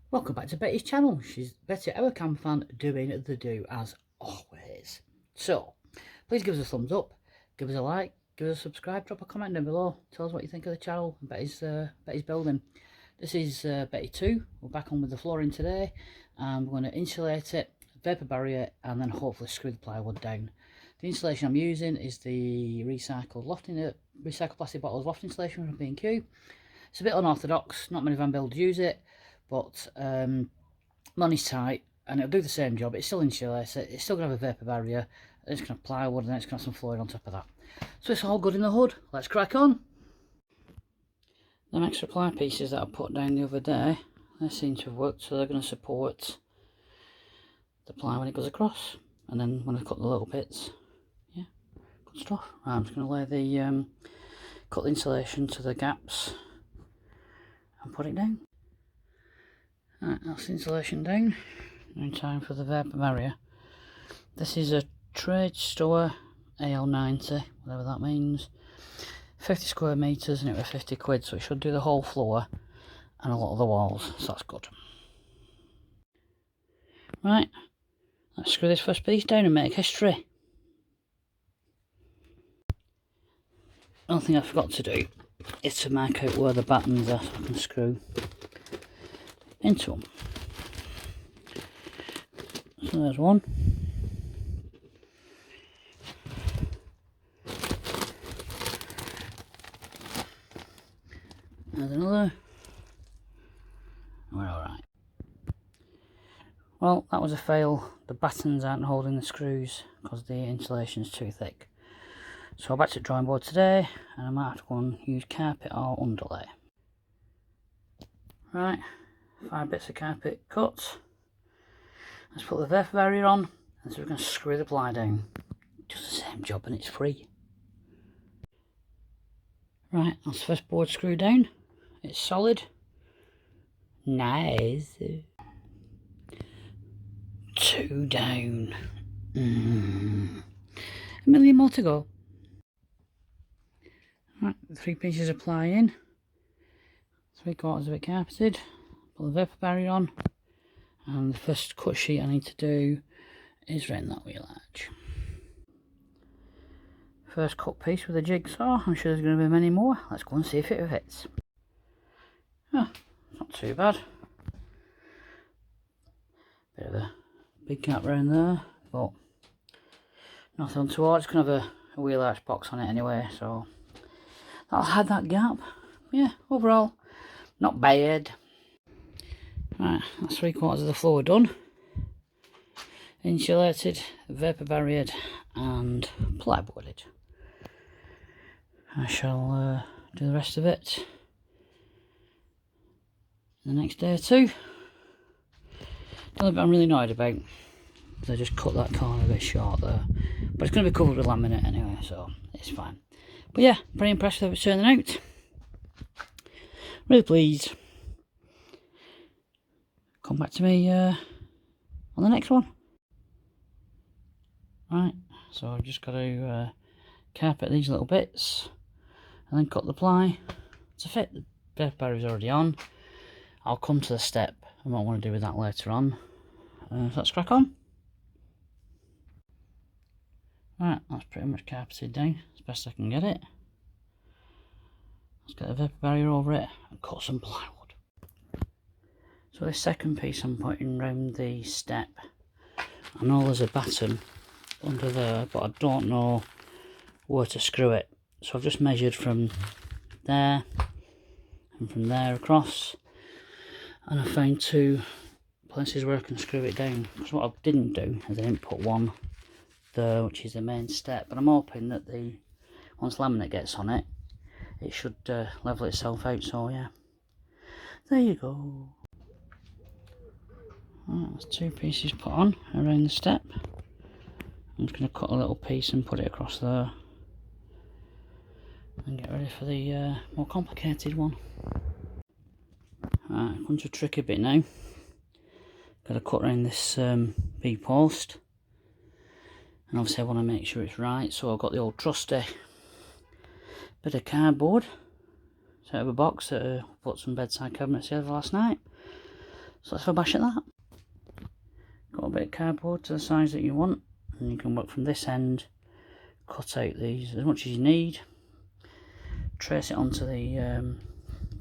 Welcome back to Betty's channel. She's Betty, our cam fan, doing the do as always. So, please give us a thumbs up, give us a like, give us a subscribe, drop a comment down below. Tell us what you think of the channel and Betty's building. This is Betty 2. We're back on with the flooring today, and we're going to insulate it, vapor barrier, and then hopefully screw the plywood down. The insulation I'm using is the recycled plastic bottles loft insulation from B&Q. It's a bit unorthodox, not many van builders use it, but money's tight and it'll do the same job. It's still insulated, it's still going to have a vapor barrier, it's going to have plywood, and then it's going to have some flooring on top of that. So it's all good in the hood. Let's crack on. Them extra ply pieces that I put down the other day, they seem to have worked, so they're going to support the ply when it goes across, and then when I cut the little bits, yeah, good stuff. Right, I'm just going to lay the cut the insulation to the gaps and put it down. Right, that's the insulation down. Now in time for the vapor barrier. This is a trade store AL90, whatever that means. 50 square metres, and it was 50 quid, so it should do the whole floor and a lot of the walls, so that's good. Right, let's screw this first piece down and make history. One thing I forgot to do is to mark out where the buttons are so I can screw into them. So there's one. There's another. We're alright. Well, that was a fail. The battens aren't holding the screws because the insulation is too thick. So I'm back to the drawing board today, and I might have to go and use carpet or underlay. Right, 5 bits of carpet cut. Let's put the vapor barrier on, and so we're going to screw the ply down. Just the same job, and it's free. Right, that's the first board screwed down. It's solid. Nice. 2 down. A million more to go. Right, 3 pieces of ply in. 3/4 of it carpeted. Put the vapor barrier on. And the first cut sheet I need to do is round that wheel arch. First cut piece with a jigsaw. I'm sure there's going to be many more. Let's go and see if it fits. Oh, not too bad. Bit of a big gap round there, but nothing untoward. It's going to have a wheel arch box on it anyway, so that'll hide that gap. Yeah, overall, not bad. Right, that's 3/4 of the floor done. Insulated, vapor barriered, and plywooded. I shall do the rest of it the next day or two. The only bit I'm really annoyed about is I just cut that corner a bit short there, but it's going to be covered with laminate anyway, so it's fine. But yeah, pretty impressed with how it's turning out. Really pleased. Come back to me on the next one. Right, so I've just got to carpet these little bits and then cut the ply to fit. The vapor barrier is already on. I'll come to the step and what I want to do with that later on. So let's crack on. Right, that's pretty much carpeted down as best I can get it. Let's get the vapor barrier over it and cut some plywood. So this second piece I'm putting round the step. I know there's a batten under there, but I don't know where to screw it. So I've just measured from there and from there across, and I found 2 places where I can screw it down. Because what I didn't do is I didn't put one there, which is the main step, but I'm hoping that once laminate gets on it, it should level itself out. So yeah, there you go. Right, that's 2 pieces put on around the step. I'm just going to cut a little piece and put it across there and get ready for the more complicated one. Right, comes to a tricky bit now. Got to cut around this B-post, and obviously I want to make sure it's right, so I've got the old trusty bit of cardboard out of a box that I put some bedside cabinets together last night. So let's have a bash at that. Got a bit of cardboard to the size that you want, and you can work from this end, cut out these as much as you need, trace it onto the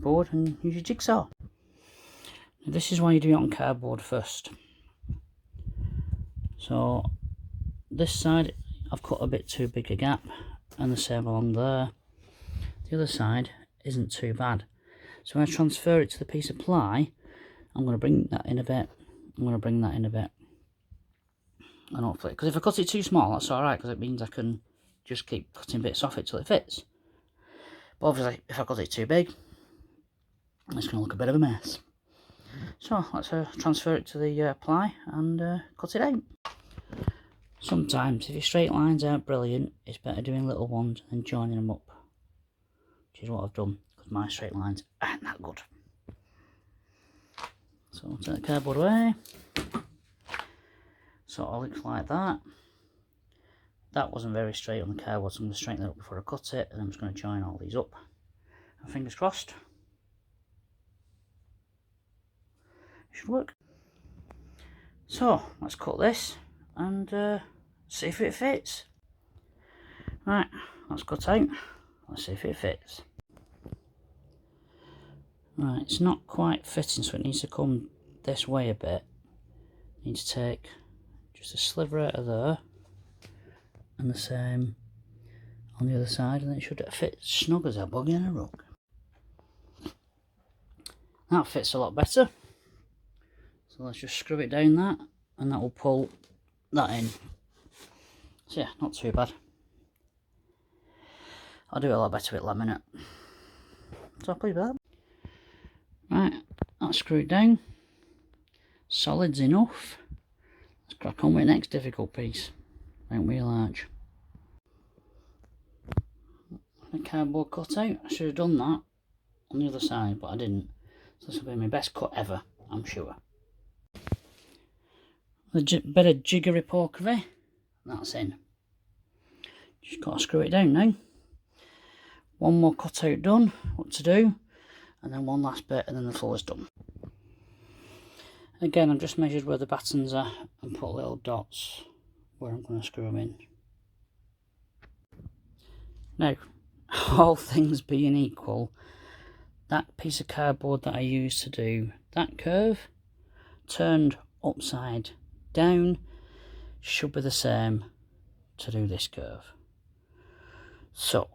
board and use your jigsaw. Now, this is why you do it on cardboard first. So this side I've cut a bit too big a gap, and the same along there. The other side isn't too bad. So when I transfer it to the piece of ply, I'm going to bring that in a bit. I'm going to bring that in a bit. And hopefully, because if I cut it too small, that's alright, because it means I can just keep cutting bits off it till it fits. But obviously, if I cut it too big, it's going to look a bit of a mess. So let's transfer it to the ply and cut it out. Sometimes, if your straight lines aren't brilliant, it's better doing little ones and joining them up. Which is what I've done, because my straight lines aren't that good. So I'll take the cardboard away. So it looks like that. That wasn't very straight on the cardboard, so I'm going to straighten that up before I cut it, and I'm just going to join all these up. And fingers crossed. It should work. So let's cut this and see if it fits. Right, that's cut out. Let's see if it fits. Right, it's not quite fitting, so it needs to come this way a bit. Need to take just a sliver out of there, and the same on the other side, and then it should fit snug as a bug in a rug. That fits a lot better. So let's just screw it down that, and that will pull that in. So yeah, not too bad. I'll do it a lot better with laminate. So I'm pleased with that. Right, that's screwed down. Solid's enough. Let's crack on with the next difficult piece. Don't wheel arch. The cardboard cut out. I should have done that on the other side, but I didn't. So this will be my best cut ever, I'm sure. A bit of jiggery pokery. That's in. Just got to screw it down now. One more cut out done. What to do? And then one last bit, and then the floor is done. Again, I've just measured where the battens are and put little dots where I'm going to screw them in. Now, all things being equal, that piece of cardboard that I used to do that curve, turned upside down, should be the same to do this curve. So,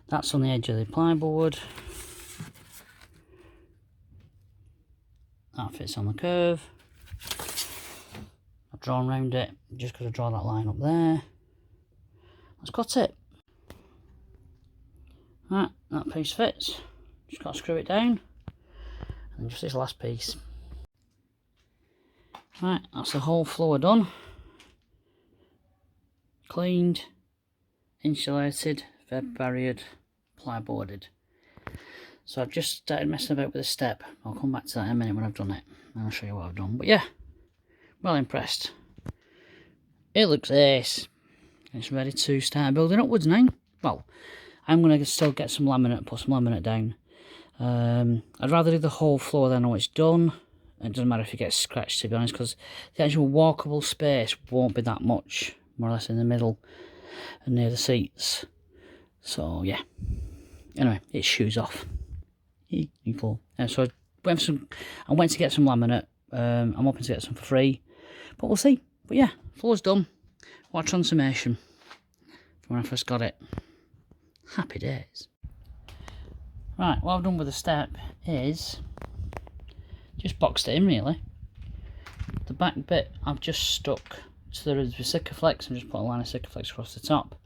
that's on the edge of the plyboard. That fits on the curve. I've drawn around it just because I draw that line up there. Let's cut it. Right, that piece fits. Just got to screw it down. And just this last piece. Right, that's the whole floor done. Cleaned, insulated, veg barriered, plyboarded. So I've just started messing about with the step. I'll come back to that in a minute when I've done it. And I'll show you what I've done. But yeah, well impressed. It looks ace. It's ready to start building upwards now. Well, I'm going to still get some laminate, put some laminate down. I'd rather do the whole floor than I know it's done. It doesn't matter if it gets scratched, to be honest, because the actual walkable space won't be that much, more or less in the middle and near the seats. So yeah. Anyway, it's shoes off. So I went to get some laminate. I'm hoping to get some for free, but we'll see. But yeah, floor's done. What a transformation from when I first got it. Happy days. Right, what I've done with the step is just boxed it in really. The back bit I've just stuck to the Sikaflex and just put a line of Sikaflex across the top.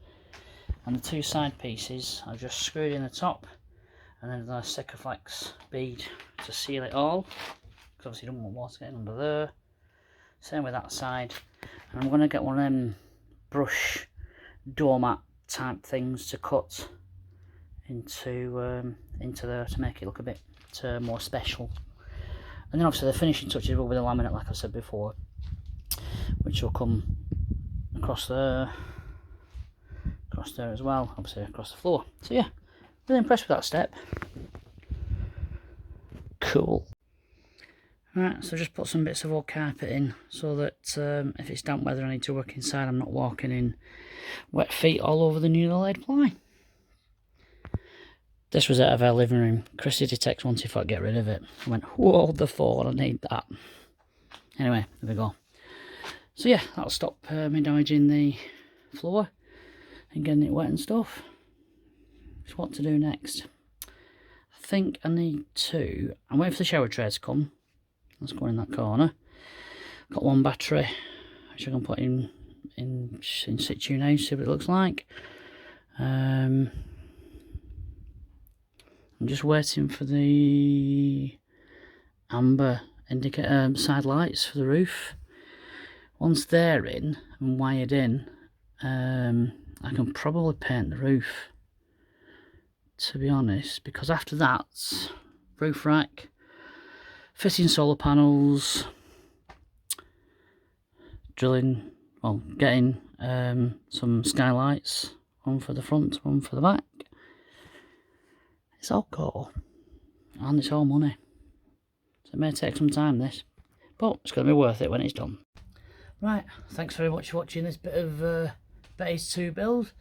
And the two side pieces I've just screwed in the top, and then the Sikaflex bead to seal it all, because obviously you don't want water getting under there. Same with that side. And I'm going to get one of them brush doormat type things to cut into there to make it look a bit more special. And then obviously the finishing touches will be the laminate, like I said before, which will come across there as well, obviously across the floor. So yeah, really impressed with that step. Cool. Right, so just put some bits of old carpet in so that if it's damp weather I need to work inside, I'm not walking in wet feet all over the newly laid ply. This was out of our living room. Chrissy did text once if I'd get rid of it. I went, whoa, the phone, I need that. Anyway, there we go. So yeah, that'll stop me damaging the floor and getting it wet and stuff. So what to do next? I think I need to... I'm waiting for the shower tray to come. Let's go in that corner. Got one battery, which I can put in situ now, see what it looks like. I'm just waiting for the amber indicator side lights for the roof. Once they're in and wired in, I can probably paint the roof, to be honest, because after that, roof rack, fitting solar panels, drilling, well, getting some skylights, one for the front, one for the back. It's all core, and it's all money. So it may take some time, this, but it's going to be worth it when it's done. Right, thanks very much for watching this bit of Betty's 2 build.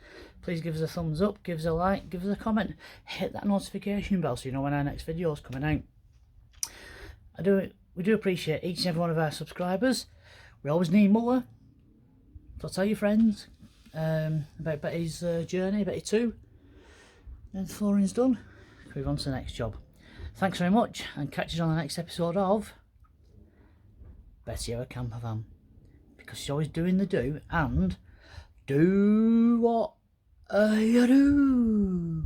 Please give us a thumbs up, give us a like, give us a comment, hit that notification bell so you know when our next video is coming out. We do appreciate each and every one of our subscribers. We always need more. So tell your friends about Betty's journey, Betty 2. Then the flooring's done. Move on to the next job. Thanks very much, and catch you on the next episode of Betty Our Camper Van. Because she's always doing the do, and do what you do.